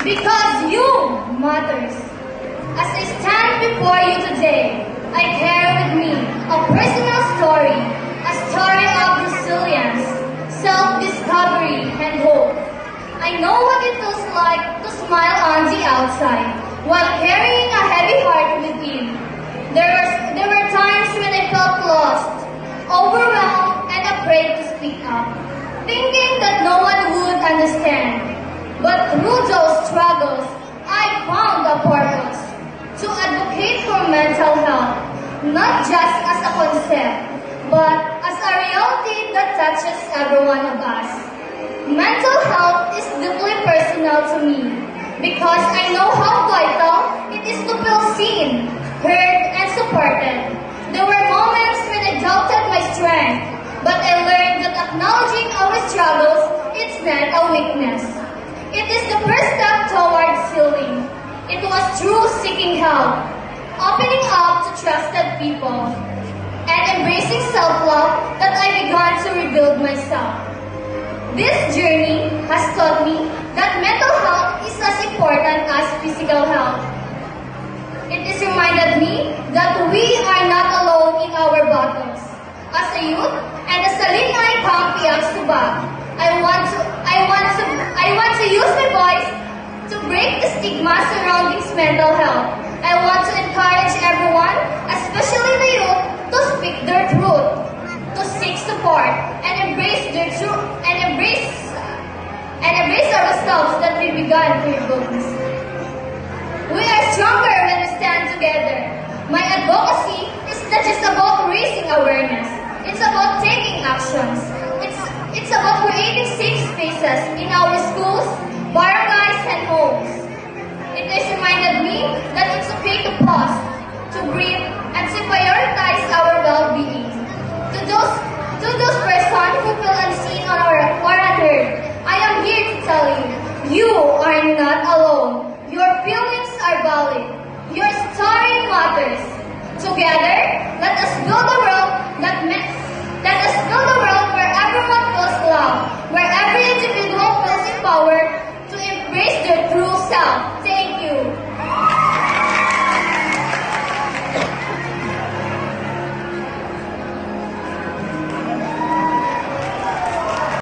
Because you matters. As I stand before you today, I carry with me a personal story, a story of resilience, self-discovery, and hope. I know what it feels like to smile on the outside while carrying a heavy heart within. There were times when I felt lost, overwhelmed, and afraid to speak up, thinking that no one would understand. But through those struggles, I found a purpose to advocate for mental health, not just as a concept, but as a reality that touches every one of us. Mental health is deeply personal to me because I know how vital it is to feel seen, heard, and supported. There were moments when I doubted my strength, but I learned that acknowledging our struggles is not a weakness. It is the first step towards healing. It was through seeking help, opening up to trusted people, and embracing self-love that I began to rebuild myself. This journey has taught me that mental health is as important as physical health. It has reminded me that we are not alone in our battles. As a youth and as a Linay Campi Aksubag, I want to use my voice to break the stigma surrounding mental health. I want to encourage everyone, especially the youth, to speak their truth, to seek support, and embrace their truth, and embrace ourselves that we began to rebuild this. We are stronger when we stand together. My advocacy is not just about raising awareness. It's about taking actions. It's about creating safe spaces in our schools, barangays, and homes. It has reminded me that it's okay to pause, to breathe, and to prioritize our well-being. To those persons who feel unseen or unheard, I am here to tell you, you are not alone. Your feelings are valid. Your story matters. Together, let us build a world where everyone feels loved, where every individual feels empowered to embrace their true self.